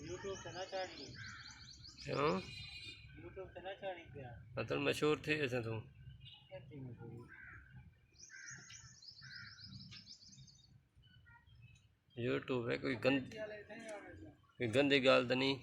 YouTube पे ना चाड़ी क्यों यूट्यूब पे ना चाड़ी क्या मतलब मशहूर थी ऐसे तुम यूट्यूब है कोई गंदी गाल तो नहीं।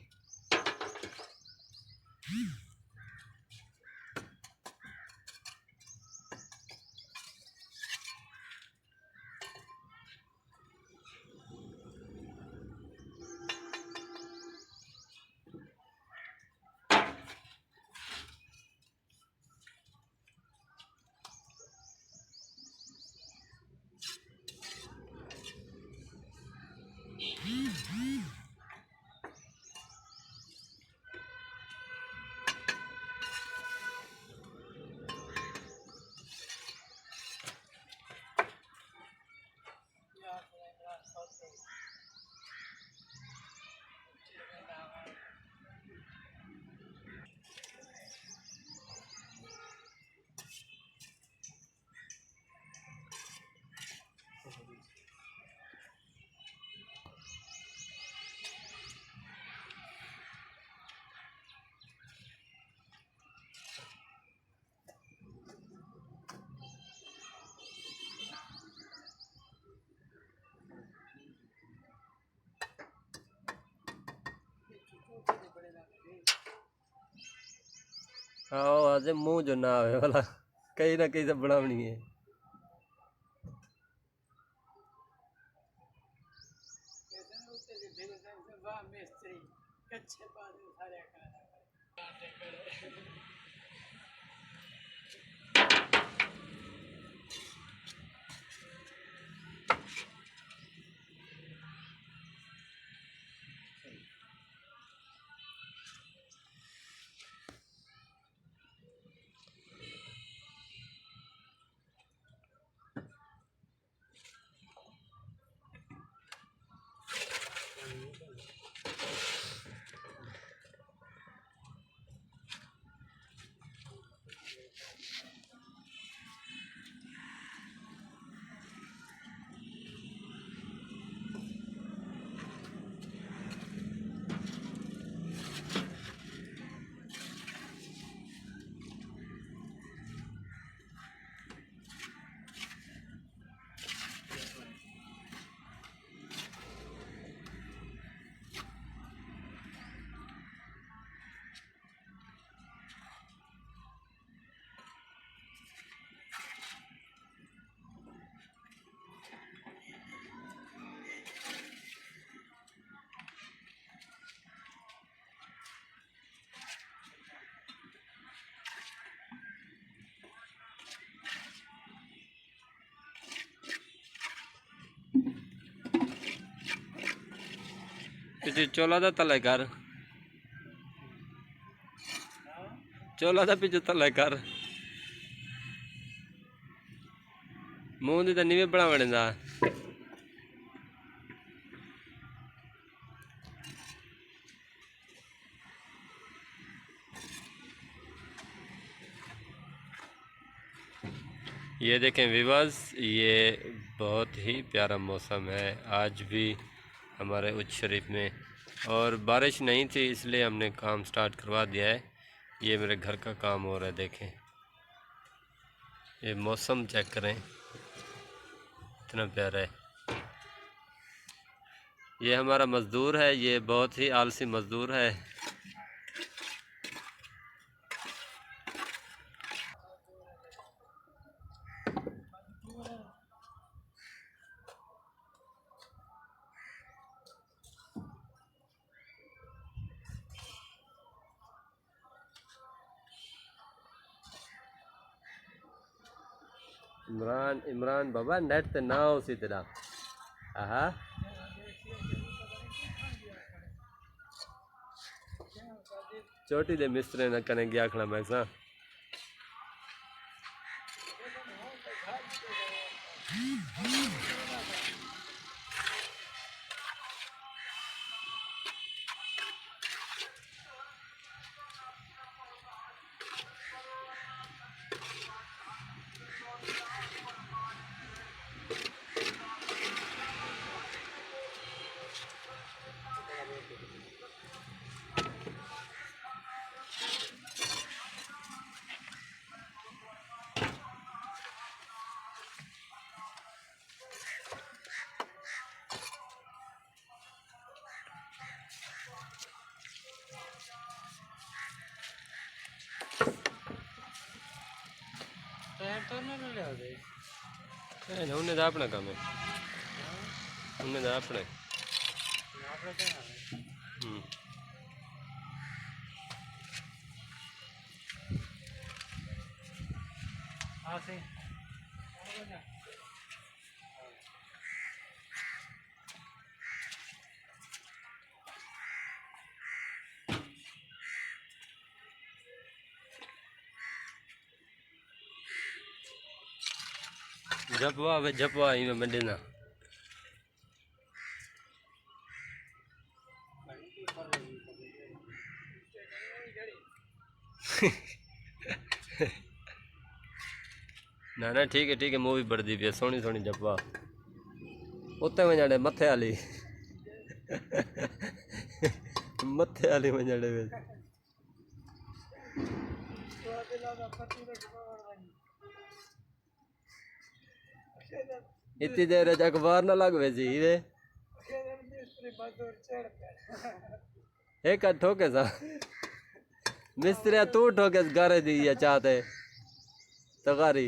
हाँ आज मुँह जो ना आवे वाला कहीं ना कहीं से बनावनी है। पीछे चोला था तले कर चोला था पीछे तले कर मुंह दी तो नहीं बड़ा बने दा ये देखें विवास, ये बहुत ही प्यारा मौसम है आज भी हमारे उच्च शरीफ में, और बारिश नहीं थी इसलिए हमने काम स्टार्ट करवा दिया है। ये मेरे घर का काम हो रहा है, देखें ये मौसम चेक करें, इतना प्यारा है। ये हमारा मज़दूर है, ये बहुत ही आलसी मज़दूर है। इमरान इमरान बाबा नेट ते ना उसी तरह आहा चोटी दे मिस्त्री न कने गया खड़ा मैं सा तो ना ले दे उन्हें तो अपना काम है, उन्हें तो अपने આપણે તો આ છે जपवा वे जपवा इनमें मंडे ना ना ना ठीक है मूवी बढ़ती पी सोहनी सोहनी जपवा उत्ते वजाड़े मथे आली मथे आली वजाड़े वे इतनी देर अखबार ना लग वैसी वे एक ठोके सा मिस्त्री तू ठोके गारे दी या चाहते तगारी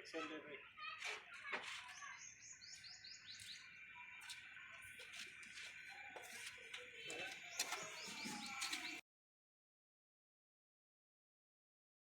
एक्सेल दे भाई।